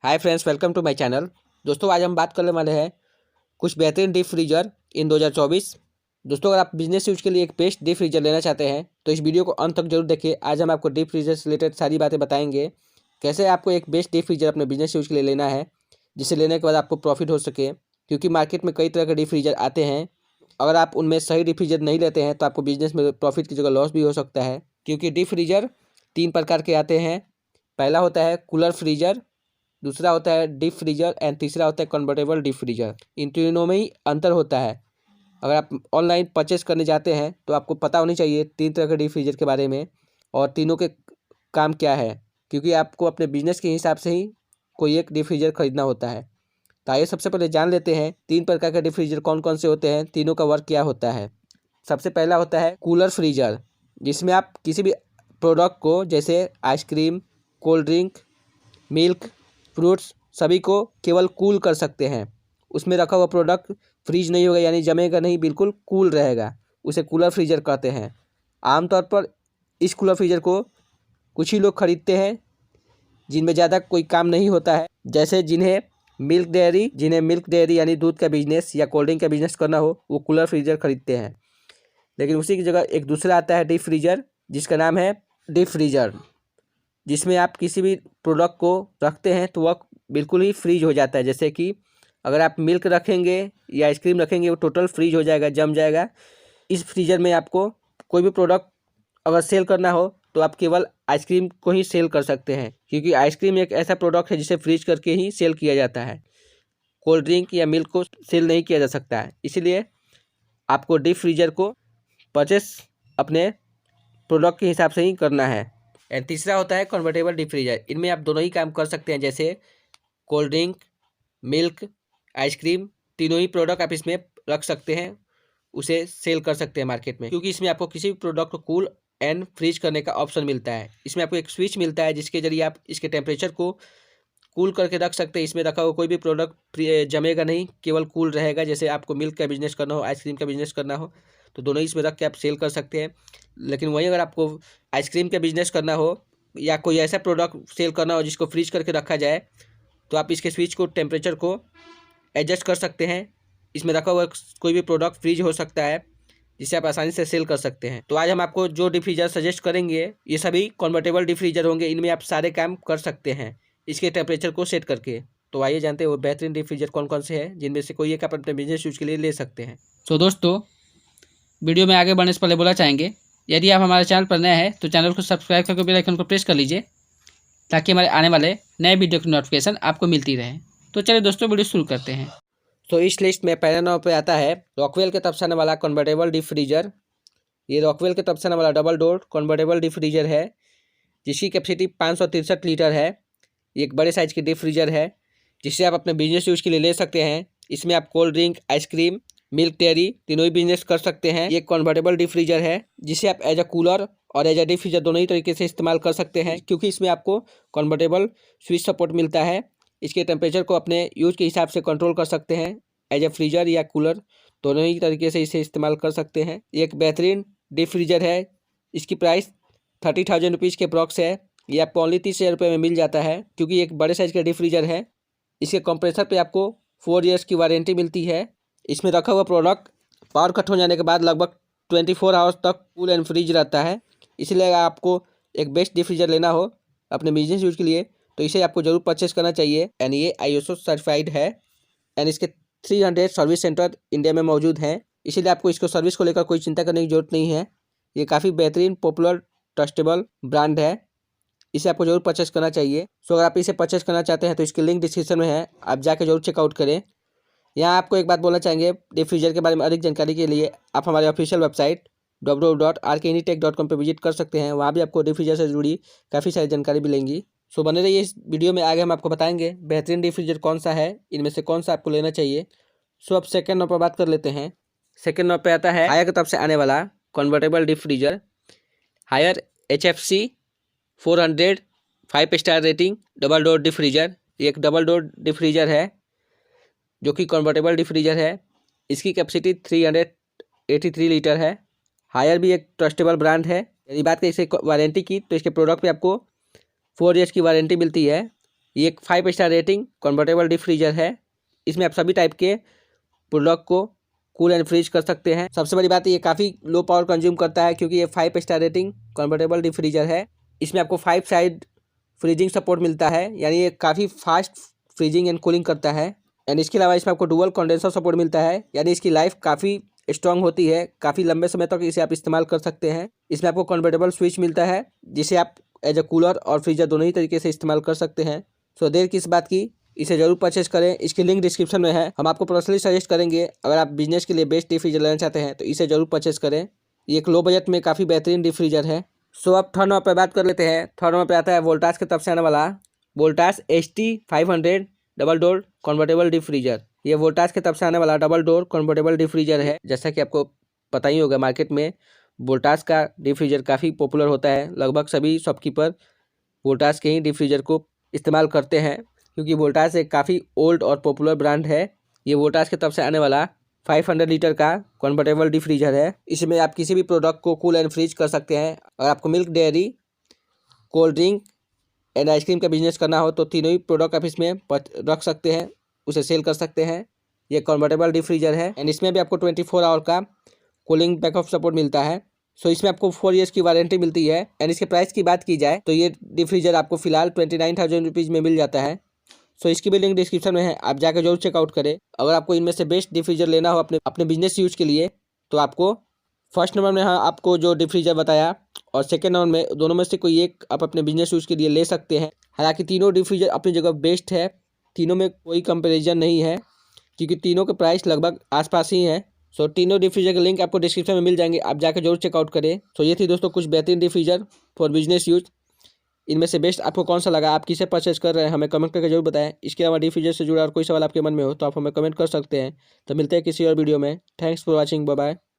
Hi friends, welcome to my channel. दोस्तों, आज हम बात करने वाले हैं कुछ बेहतरीन डीप फ्रीजर इन 2024। दोस्तों, अगर आप बिजनेस यूज के लिए एक बेस्ट डीप फ्रीजर लेना चाहते हैं तो इस वीडियो को अंत तक जरूर देखिए। आज हम आपको डीप फ्रीजर से रिलेटेड सारी बातें बताएंगे, कैसे आपको एक बेस्ट डीप फ्रीजर अपने बिजनेस यूज के लिए लेना है, जिसे लेने के बाद आपको प्रॉफिट हो सके। क्योंकि मार्केट में कई तरह के डीप फ्रीजर आते हैं, अगर आप उनमें सही डीप फ्रीजर नहीं लेते हैं तो आपको बिजनेस में प्रॉफिट की जगह लॉस भी हो सकता है। क्योंकि डीप फ्रीजर 3 प्रकार के आते हैं। पहला होता है कूलर फ्रीजर, दूसरा होता है डीप फ्रीजर एंड तीसरा होता है कन्वर्टेबल डीप फ्रीजर। इन तीनों में ही अंतर होता है। अगर आप ऑनलाइन परचेस करने जाते हैं तो आपको पता होनी चाहिए 3 तरह के डीप फ्रीजर के बारे में और तीनों के काम क्या है, क्योंकि आपको अपने बिजनेस के हिसाब से ही कोई एक डीप फ्रीजर खरीदना होता है। तो आइए सबसे पहले जान लेते हैं 3 प्रकार के डीप फ्रीजर कौन कौन से होते हैं, तीनों का वर्क क्या होता है। सबसे पहला होता है कूलर फ्रीजर, जिसमें आप किसी भी प्रोडक्ट को जैसे ice cream, cold drink, milk, fruits सभी को केवल कूल कर सकते हैं। उसमें रखा हुआ प्रोडक्ट फ्रीज नहीं होगा, यानी जमेगा नहीं, बिल्कुल कूल रहेगा। उसे कूलर फ्रीजर कहते हैं। आमतौर पर इस कूलर फ्रीजर को कुछ ही लोग खरीदते हैं जिनमें ज़्यादा कोई काम नहीं होता है, जैसे जिन्हें मिल्क डेयरी यानी दूध का बिजनेस या कोल्ड ड्रिंक का बिजनेस करना हो, वो कूलर फ्रीजर खरीदते हैं। लेकिन उसी की जगह एक दूसरा आता है डीप फ्रीजर, जिसका नाम है डीप फ्रीजर, जिसमें आप किसी भी प्रोडक्ट को रखते हैं तो वह बिल्कुल ही फ्रीज हो जाता है। जैसे कि अगर आप मिल्क रखेंगे या आइसक्रीम रखेंगे, वो टोटल फ्रीज हो जाएगा, जम जाएगा। इस फ्रीजर में आपको कोई भी प्रोडक्ट अगर सेल करना हो तो आप केवल आइसक्रीम को ही सेल कर सकते हैं, क्योंकि आइसक्रीम एक ऐसा प्रोडक्ट है जिसे फ्रीज करके ही सेल किया जाता है। कोल्ड ड्रिंक या मिल्क को सेल नहीं किया जा सकता है। इसीलिए आपको डीप फ्रीजर को परचेस अपने प्रोडक्ट के हिसाब से ही करना है। एंड तीसरा होता है कन्वर्टेबल डीप फ्रीजर। इनमें आप दोनों ही काम कर सकते हैं, जैसे कोल्ड ड्रिंक, मिल्क, आइसक्रीम, तीनों ही प्रोडक्ट आप इसमें रख सकते हैं, उसे सेल कर सकते हैं मार्केट में। क्योंकि इसमें आपको किसी भी प्रोडक्ट को कूल एंड फ्रीज करने का ऑप्शन मिलता है। इसमें आपको एक स्विच मिलता है जिसके जरिए आप इसके टेम्परेचर को कूल करके रख सकते हैं। इसमें रखा हुआ कोई भी प्रोडक्ट जमेगा नहीं, केवल कूल रहेगा। जैसे आपको मिल्क का बिजनेस करना हो, आइसक्रीम का बिजनेस करना हो, तो दोनों ही इसमें रख के आप सेल कर सकते हैं। लेकिन वहीं अगर आपको आइसक्रीम का बिजनेस करना हो या कोई ऐसा प्रोडक्ट सेल करना हो जिसको फ्रीज करके रखा जाए, तो आप इसके स्विच को, टेम्परेचर को एडजस्ट कर सकते हैं। इसमें रखा हुआ कोई भी प्रोडक्ट फ्रीज हो सकता है, जिसे आप आसानी से सेल कर सकते हैं। तो आज हम आपको जो डीप फ्रीजर सजेस्ट करेंगे, ये सभी कन्वर्टेबल डीप फ्रीजर होंगे। इनमें आप सारे काम कर सकते हैं इसके टेम्परेचर को सेट करके। तो आइए जानते हैं वो बेहतरीन डीप फ्रीजर कौन कौन से हैं, जिनमें से कोई एक आप अपने बिजनेस यूज के लिए ले सकते हैं। तो दोस्तों, वीडियो में आगे बढ़ने से पहले बोला चाहेंगे, यदि आप हमारे चैनल पर नए हैं तो चैनल को सब्सक्राइब करके बेल आइकन को प्रेस कर लीजिए, ताकि हमारे आने वाले नए वीडियो की नोटिफिकेशन आपको मिलती रहे। तो चलिए दोस्तों, वीडियो शुरू करते हैं। तो इस लिस्ट में पहले नंबर पे आता है रॉकवेल के तरफ से आने वाला कन्वर्टेबल डीप फ्रीजर। ये रॉकवेल के तरफ से आने वाला double door convertible deep freezer है, जिसकी कैपेसिटी 563 लीटर है। ये एक बड़े साइज की डीप फ्रीजर है, जिसे आप अपने बिजनेस यूज के लिए ले सकते हैं। इसमें आप cold drink, ice cream, milk dairy तीनों ही बिजनेस कर सकते हैं। ये कन्वर्टेबल डीप फ्रीजर है, जिसे आप एज अ कूलर और एज अ डीप फ्रीजर दोनों ही तरीके से इस्तेमाल कर सकते हैं, क्योंकि इसमें आपको कन्वर्टेबल स्विच सपोर्ट मिलता है। इसके टेम्परेचर को अपने यूज के हिसाब से कंट्रोल कर सकते हैं। एज अ फ्रीजर या कूलर दोनों ही तरीके से इसे इस्तेमाल कर सकते हैं। ये एक बेहतरीन डीप फ्रीजर है। इसकी प्राइस 30,000 रुपीज़ के अप्रॉक्स है। ये आपको ओनली 30,000 रुपये में मिल जाता है, क्योंकि एक बड़े साइज का डीप फ्रीजर है। इसके कंप्रेसर पे आपको 4 ईयर्स की वारंटी मिलती है। इसमें रखा हुआ प्रोडक्ट पावर कट हो जाने के बाद लगभग 24 आवर्स तक कूल एंड फ्रीज रहता है। इसलिए अगर आपको एक बेस्ट डीप फ्रीजर लेना हो अपने बिजनेस यूज के लिए, तो इसे आपको जरूर परचेस करना चाहिए। एंड ये ISO सर्टिफाइड है एंड इसके 300 सर्विस सेंटर इंडिया में मौजूद हैं। इसीलिए आपको इसको सर्विस को लेकर कोई चिंता करने की जरूरत नहीं है। ये काफ़ी बेहतरीन, पॉपुलर, ट्रस्टेबल ब्रांड है। इसे आपको जरूर परचेस करना चाहिए। सो अगर आप इसे परचेस करना चाहते हैं तो इसकी लिंक डिस्क्रिप्शन में है, आप जाके जरूर चेकआउट करें। यहाँ आपको एक बात बोलना चाहेंगे, डीप फ्रीजर के बारे में अधिक जानकारी के लिए आप हमारे ऑफिशियल वेबसाइट www.rkinitech.com पर विजिट कर सकते हैं। वहाँ भी आपको डीप फ्रीजर से जुड़ी काफ़ी सारी जानकारी मिलेंगी। सो बने रहिए इस वीडियो में। आगे हम आपको बताएंगे बेहतरीन डीप फ्रीजर कौन सा है, इनमें से कौन सा आपको लेना चाहिए। सो अब सेकेंड नंबर पर बात कर लेते हैं। सेकेंड नंबर पर आता है हायर की तरफ से आने वाला convertible deep freezer, Haier HFC 400 5 star rating double door deep freezer. एक डबल डोर डीप फ्रीजर है जो कि कन्वर्टेबल डीप फ्रीजर है। इसकी कैपेसिटी 383 लीटर है। हायर भी एक ट्रस्टेबल ब्रांड है। यदि बात करें इसके वारंटी की, तो इसके प्रोडक्ट पे आपको 4 ईयर्स की वारंटी मिलती है। ये एक 5 star rating convertible deep freezer है। इसमें आप सभी टाइप के प्रोडक्ट को कूल एंड फ्रीज कर सकते हैं। सबसे बड़ी बात ये काफ़ी लो पावर कंज्यूम करता है क्योंकि ये 5 star rating convertible deep freezer है। इसमें आपको 5 साइड फ्रीजिंग सपोर्ट मिलता है, यानी ये काफ़ी फास्ट फ्रीजिंग एंड कूलिंग करता है। एंड इसके अलावा इसमें आपको डुअल कंडेंसर सपोर्ट मिलता है, यानी इसकी लाइफ काफ़ी स्ट्रांग होती है, काफ़ी लंबे समय तक इसे आप इस्तेमाल कर सकते हैं। इसमें आपको कन्वर्टेबल स्विच मिलता है जिसे आप एज अ कूलर और फ्रीजर दोनों ही तरीके से इस्तेमाल कर सकते हैं। सो देर किस बात की, इसे जरूर परचेज करें। इसकी लिंक डिस्क्रिप्शन में है। हम आपको पर्सनली सजेस्ट करेंगे, अगर आप बिजनेस के लिए बेस्ट डीप फ्रीजर लेना चाहते हैं तो इसे जरूर परचेज करें। ये एक लो बजट में काफ़ी बेहतरीन डीप फ्रीजर है। सो अब थर्ड नंबर पर बात कर लेते हैं। थर्ड नंबर पर आता है वोल्टास की तरफ से आने वाला Voltas HT500 double door convertible deep freezer. ये वोल्टास की तरफ से आने वाला double door convertible deep freezer है। जैसा कि आपको पता ही होगा, मार्केट में वोल्टास का डीप फ्रीजर काफ़ी पॉपुलर होता है। लगभग सभी शॉपकीपर वोल्टास के ही डीप फ्रीजर को इस्तेमाल करते हैं क्योंकि वोल्टास एक काफ़ी ओल्ड और पॉपुलर ब्रांड है। ये वोल्टास की तरफ से आने वाला 500 लीटर का कन्वर्टेबल डीप फ्रीजर है। इसमें आप किसी भी प्रोडक्ट को कूल एंड फ्रीज कर सकते हैं। अगर आपको milk, dairy, cold drink and ice cream का बिजनेस करना हो तो तीनों ही प्रोडक्ट आप इसमें रख सकते हैं, उसे सेल कर सकते हैं। ये कन्वर्टेबल डीप फ्रीजर है एंड इसमें भी आपको 24 आवर का कूलिंग बैकअप सपोर्ट मिलता है। सो इसमें आपको 4 ईयर्स की वारंटी मिलती है। एंड इसके प्राइस की बात की जाए तो ये डीप फ्रीजर आपको फिलहाल 29,000 रुपीज़ में मिल जाता है। सो इसकी भी लिंक डिस्क्रिप्शन में है, आप जाकर जरूर चेकआउट करें। अगर आपको इनमें से बेस्ट डीप फ्रीजर लेना हो अपने बिजनेस यूज के लिए तो आपको फर्स्ट नंबर में आपको जो डीप फ्रीजर बताया और सेकेंड नंबर में, दोनों में से कोई एक आप अपने बिजनेस यूज के लिए ले सकते हैं। हालांकि तीनों डीप फ्रीजर अपनी जगह बेस्ट है, तीनों में कोई कंपैरिजन नहीं है क्योंकि तीनों के प्राइस लगभग आसपास ही हैं। सो तीनों डीप फ्रीजर के लिंक आपको डिस्क्रिप्शन में मिल जाएंगे, आप जाकर जरूर चेकआउट करें। सो ये थी दोस्तों कुछ बेहतरीन deep freezer for business use. इनमें से बेस्ट आपको कौन सा लगा, आप किसे परचेज कर रहे हैं, हमें कमेंट करके जरूर बताएं। इसके अलावा डीप फ्रीजर से जुड़ा और कोई सवाल आपके मन में हो तो आप हमें कमेंट कर सकते हैं। तो मिलते हैं किसी और वीडियो में। Thanks for watching, bye bye.